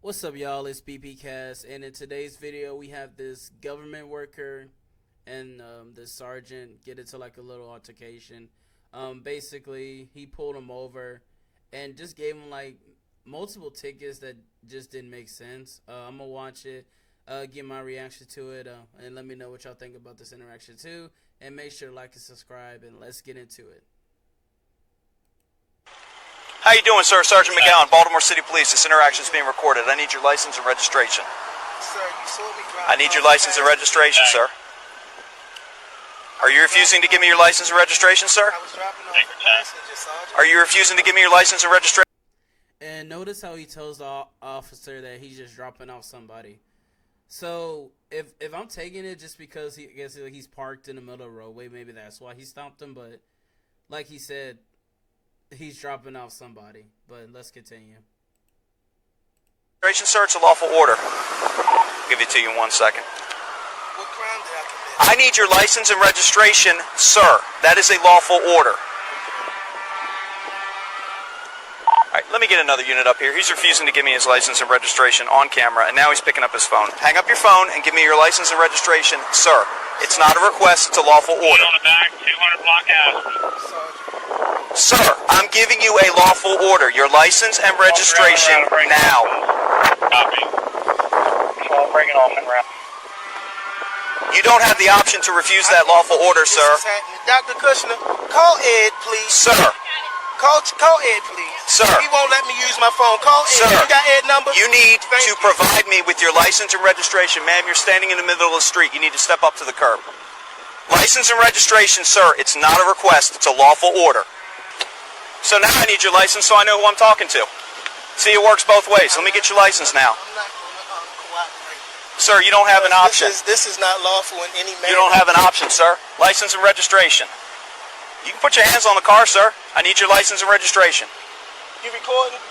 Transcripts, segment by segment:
What's up, y'all? It's BBcast, and in today's video, we have this government worker and the sergeant get into like a little altercation. Basically, he pulled him over and just gave him like multiple tickets that just didn't make sense. I'm gonna watch it, give my reaction to it, and let me know what y'all think about this interaction too. And make sure to like and subscribe, and let's get into it. How you doing, sir? Sergeant McGowan, Baltimore City Police. This interaction is being recorded. I need your license and registration. Sir, you saw me drive. I need your license and registration, sir. Are you refusing to give me your license and registration, sir? I was dropping off a passenger, Sergeant. Are you refusing to give me your license and registration? And notice how he tells the officer that he's just dropping off somebody. So if I'm taking it just because I guess he's parked in the middle of the roadway, maybe that's why he stopped him. But like he said, he's dropping off somebody. But let's continue. Registration, sir, it's a lawful order. I'll give it to you in 1 second. What crime did I commit? I need your license and registration, sir. That is a lawful order. All right, let me get another unit up here. He's refusing to give me his license and registration on camera, and now he's picking up his phone. Hang up your phone and give me your license and registration, sir. It's not a request, it's a lawful order. On the back, 200 block house. Sir, I'm giving you a lawful order. Your license and registration now. Copy. Control, breaking off and route. You don't have the option to refuse that lawful order, sir. Dr. Kushner, call Ed, please. Sir. Call Ed, please. Sir. He won't let me use my phone. Call Ed. Sir. You got Ed number? You need Thank to you. provide me with your license and registration. Ma'am, you're standing in the middle of the street. You need to step up to the curb. License and registration, sir. It's not a request. It's a lawful order. So now I need your license so I know who I'm talking to. See, it works both ways. Let me get your license now. I'm not going to cooperate. Sir, you don't have an option. This is not lawful in any manner. You don't have an option, sir. License and registration. You can put your hands on the car, sir. I need your license and registration. You recording?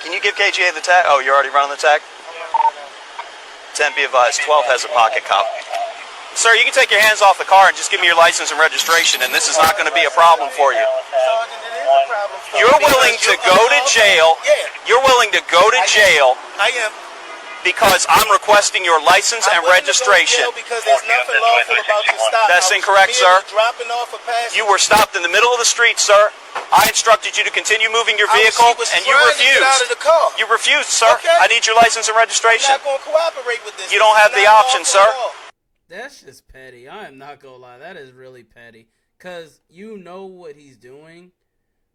Can you give KGA the tag? Oh, you're already running the tag? 10, be advised. 12 has a pocket cop. Sir, you can take your hands off the car and just give me your license and registration, and this is not going to be a problem for you. Sergeant, it is a problem for You're me willing because to go to jail. Yeah, You're willing to go to jail I am. because I'm requesting your license and I'm willing to go to registration. jail because there's nothing lawful about your stop. That's I was incorrect, merely sir. Dropping off a passenger. You were stopped in the middle of the street, sir. I instructed you to continue moving your vehicle, She was and you trying to get out of refused. the car. You refused, sir. Okay. I need your license and I'm registration. not going to cooperate with this. You don't have the option, sir. That's just petty. I am not gonna lie. That is really petty. Cause you know what he's doing,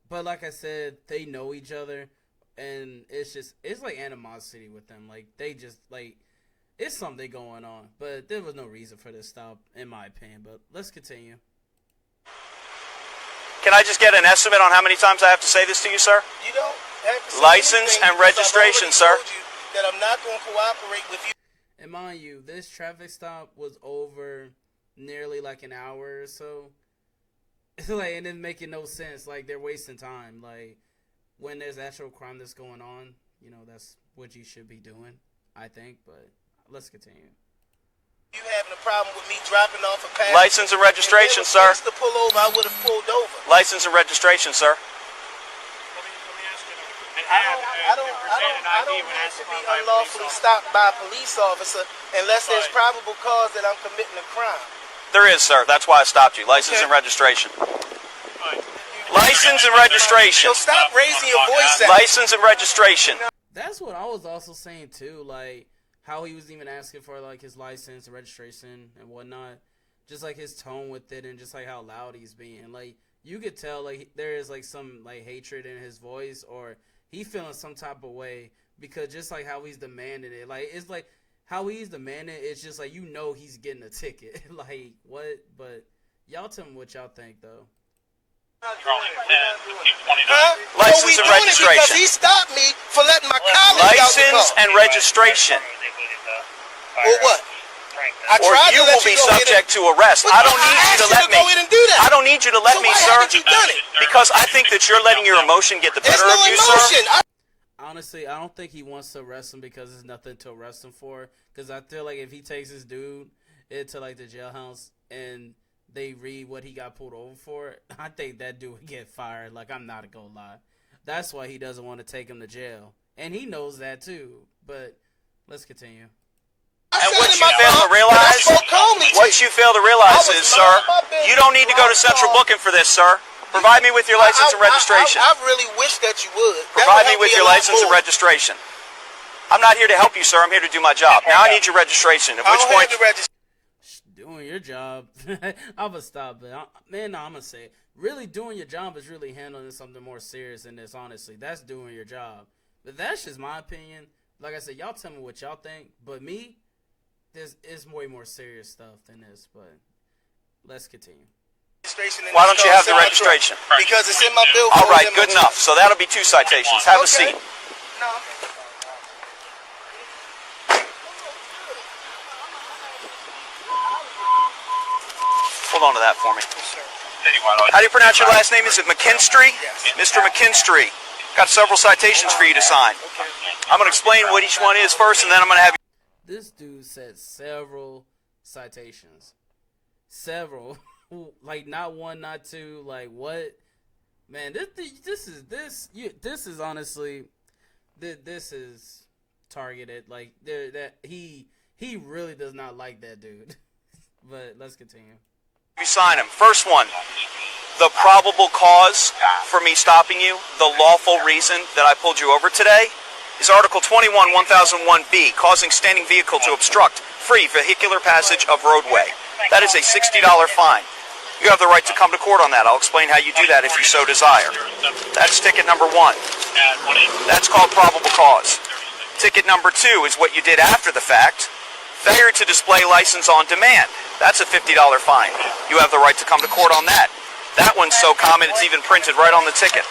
but like I said, they know each other, and it's like animosity with them. Like they just like it's something going on. But there was no reason for this stop, in my opinion. But let's continue. Can I just get an estimate on how many times I have to say this to you, sir? You don't have to say License anything and because registration, I've sir. already told you that I'm not going to cooperate with you. And mind you, this traffic stop was over nearly like an hour or so. Like, and it's making no sense. Like, they're wasting time. Like, when there's actual crime that's going on, you know, that's what you should be doing, I think. But let's continue. You having a problem with me dropping off a passenger? License and registration, sir. If to pull over, I would have pulled over. License and registration, sir. I don't need to be unlawfully stopped by a police officer unless there's probable cause that I'm committing a crime. There is, sir. That's why I stopped you. License and registration. License and registration. So stop raising your voice at me. License and registration. That's what I was also saying, too. Like, how he was even asking for, like, his license and registration and whatnot. Just, like, his tone with it and just, like, how loud he's being. Like, you could tell, like, there is, like, some, like, hatred in his voice or he feeling some type of way because just, like, how he's demanding it. Like, it's, like, how he's demanding it, it's just, like, you know he's getting a ticket. Like, what? But y'all tell me what y'all think, though. Huh? License and Because registration. he stopped me for letting my colleague out the License car. and registration. Or what? I Or tried you to let will be go ahead subject to arrest. But I don't need you asked to let go ahead me. and do that. I don't need you to let So me, why sir. haven't you done it? Because I think that you're letting your emotion get the There's better no of you, emotion. sir. Honestly, I don't think he wants to arrest him because there's nothing to arrest him for. Because I feel like if he takes this dude into, like, the jailhouse and they read what he got pulled over for, I think that dude would get fired. Like, I'm not gonna lie. That's why he doesn't want to take him to jail. and he knows that too. But let's continue. And what you fail to realize, is, sir, you don't need to go to central booking for this, sir. Provide me with your license and registration. I really wish that you would. Provide me with your license and registration. I'm not here to help you, sir. I'm here to do my job. Now I need your registration. At which point, doing your job. I'm gonna stop, but I'm gonna say, really doing your job is really handling something more serious than this. Honestly, that's doing your job. But that's just my opinion. Like I said, y'all tell me what y'all think. But me, this is way more serious stuff than this. But let's continue. Why don't you have the registration? Because it's in my bill. All right, good enough. So that'll be 2 citations. Have a seat. No. Hold on to that for me. How do you pronounce your last name? Is it McKenstry? Mr. McKenstry. Got several citations for you to sign. I'm going to explain what each one is first, and then I'm going to have you. This dude said several citations. Several. Like, not one, not two. Like, what? Man, this is honestly, this is targeted. Like, that he really does not like that dude. But let's continue. You sign them. First one, the probable cause for me stopping you, the lawful reason that I pulled you over today, is Article 21, 1001B, causing standing vehicle to obstruct free vehicular passage of roadway. That is a $60 fine. You have the right to come to court on that. I'll explain how you do that if you so desire. That's ticket number 1. That's called probable cause. Ticket number 2 is what you did after the fact. Failure to display license on demand. That's a $50 fine. You have the right to come to court on that. That one's so common it's even printed right on the ticket.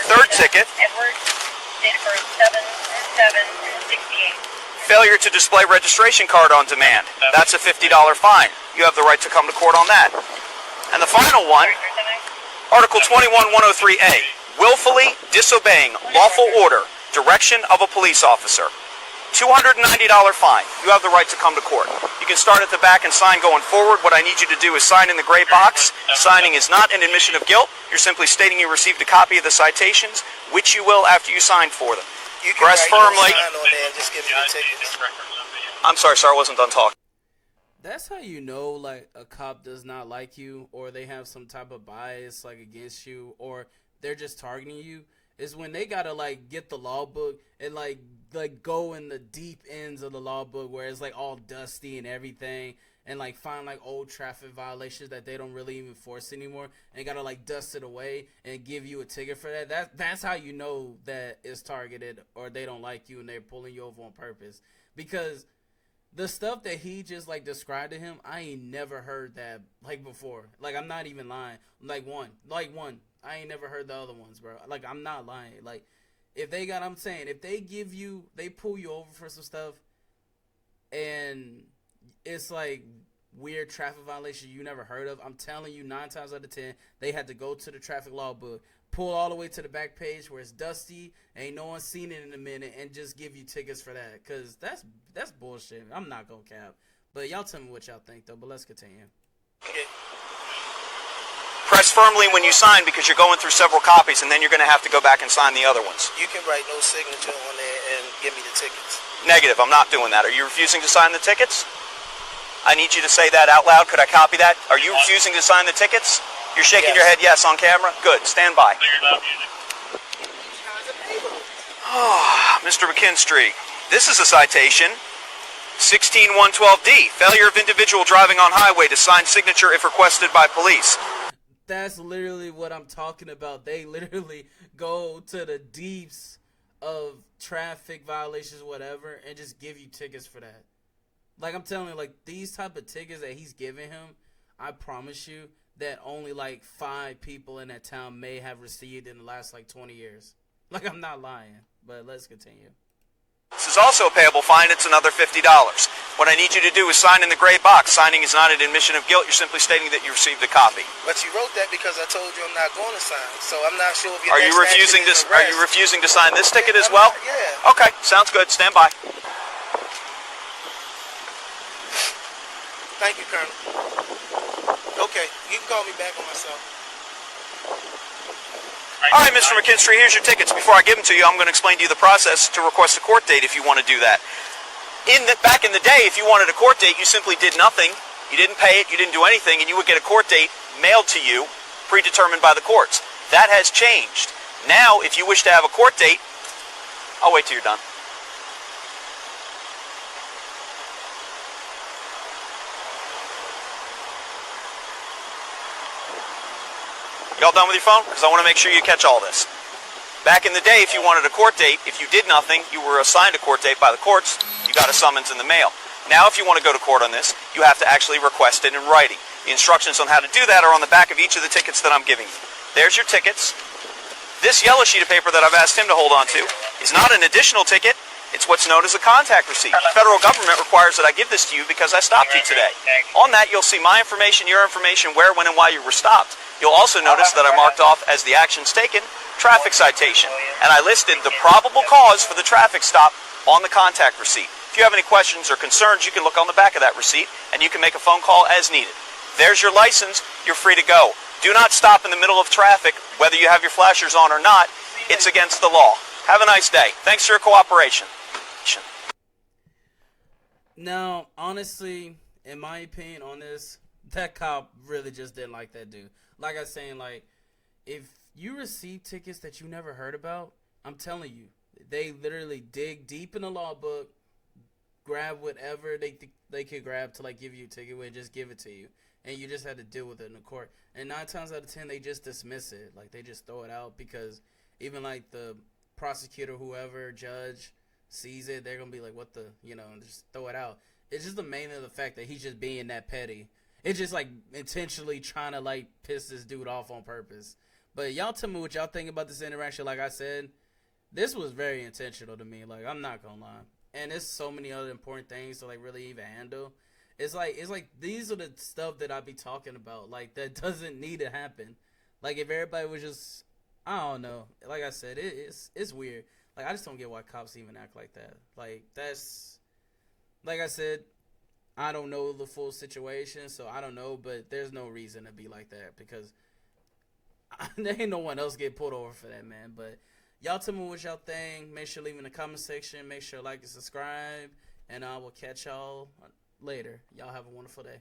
Third ticket. Failure to display registration card on demand. That's a $50 fine. You have the right to come to court on that. And the final one, Article 21-103A, willfully disobeying lawful order, direction of a police officer. $290 fine. You have the right to come to court. You can start at the back and sign going forward. What I need you to do is sign in the gray box. Signing is not an admission of guilt. You're simply stating you received a copy of the citations, which you will after you sign for them. You can press firmly. Just give me the tickets. I'm sorry, sir. I wasn't done talking. That's how you know, like, a cop does not like you, or they have some type of bias, like, against you, or they're just targeting you, is when they gotta, like, get the law book and, like go in the deep ends of the law book where it's, like, all dusty and everything, and, like, find, like, old traffic violations that they don't really even enforce anymore, and gotta, like, dust it away and give you a ticket for that. That's how you know that it's targeted, or they don't like you and they're pulling you over on purpose. Because the stuff that he just, like, described to him, I ain't never heard that, like, before. Like, I'm not even lying. Like, one. I ain't never heard the other ones, bro. Like, I'm not lying. Like, if they they pull you over for some stuff, and it's, like, weird traffic violation you never heard of, I'm telling you, 9 times out of 10, they had to go to the traffic law book, pull all the way to the back page where it's dusty, ain't no one seen it in a minute, and just give you tickets for that. Because that's bullshit. I'm not gonna cap. But y'all tell me what y'all think, though. But let's continue. Okay. Press firmly when you sign because you're going through several copies, and then you're going to have to go back and sign the other ones. You can write no signature on there and give me the tickets. Negative. I'm not doing that. Are you refusing to sign the tickets? I need you to say that out loud. Could I copy that? Are you refusing to sign the tickets? You're shaking your head yes on camera? Good. Stand by. Oh, Mr. McKenstry, this is a citation. 16112D, failure of individual driving on highway to sign signature if requested by police. That's literally what I'm talking about. They literally go to the deeps of traffic violations, whatever, and just give you tickets for that. Like, I'm telling you, like, these type of tickets that he's giving him, I promise you that only, like, 5 people in that town may have received in the last, like, 20 years. Like, I'm not lying, but let's continue. This is also a payable fine. It's another $50. What I need you to do is sign in the gray box. Signing is not an admission of guilt. You're simply stating that you received a copy. But you wrote that because I told you I'm not going to sign. So I'm not sure if Are you refusing to sign this ticket as well? Yeah. Okay, sounds good. Stand by. Thank you, Colonel. Okay, you can call me back on my cell. All right, Mr. McKenstry, here's your tickets. Before I give them to you, I'm going to explain to you the process to request a court date if you want to do that. Back in the day, if you wanted a court date, you simply did nothing. You didn't pay it, you didn't do anything, and you would get a court date mailed to you, predetermined by the courts. That has changed. Now, if you wish to have a court date, I'll wait till you're done. Y'all done with your phone? Because I want to make sure you catch all this. Back in the day, if you wanted a court date, if you did nothing, you were assigned a court date by the courts, you got a summons in the mail. Now, if you want to go to court on this, you have to actually request it in writing. The instructions on how to do that are on the back of each of the tickets that I'm giving you. There's your tickets. This yellow sheet of paper that I've asked him to hold on to is not an additional ticket. It's what's known as a contact receipt. The federal government requires that I give this to you because I stopped you today. On that, you'll see my information, your information, where, when, and why you were stopped. You'll also notice that I marked off as the actions taken, traffic citation, and I listed the probable cause for the traffic stop on the contact receipt. If you have any questions or concerns, you can look on the back of that receipt, and you can make a phone call as needed. There's your license. You're free to go. Do not stop in the middle of traffic, whether you have your flashers on or not. It's against the law. Have a nice day. Thanks for your cooperation. Now, honestly, in my opinion on this, that cop really just didn't like that dude. Like I was saying, like, if you receive tickets that you never heard about, I'm telling you, they literally dig deep in the law book, grab whatever they could grab to, like, give you a ticket with, just give it to you. And you just had to deal with it in the court. And 9 times out of 10, they just dismiss it. Like, they just throw it out because even, like, the prosecutor, whoever, judge, sees it, they're going to be like, what the, just throw it out. It's just the main of the fact that he's just being that petty. It's just, like, intentionally trying to, like, piss this dude off on purpose. But y'all tell me what y'all think about this interaction. Like I said, this was very intentional to me. Like, I'm not going to lie. And there's so many other important things to, like, really even handle. It's like these are the stuff that I be talking about. Like, that doesn't need to happen. Like, if everybody was just, I don't know. Like I said, it's weird. Like, I just don't get why cops even act like that. Like, that's, like I said, I don't know the full situation, so I don't know, but there's no reason to be like that because there ain't no one else get pulled over for that, man. But y'all tell me what y'all think. Make sure to leave in the comment section. Make sure to like and subscribe, and I will catch y'all later. Y'all have a wonderful day.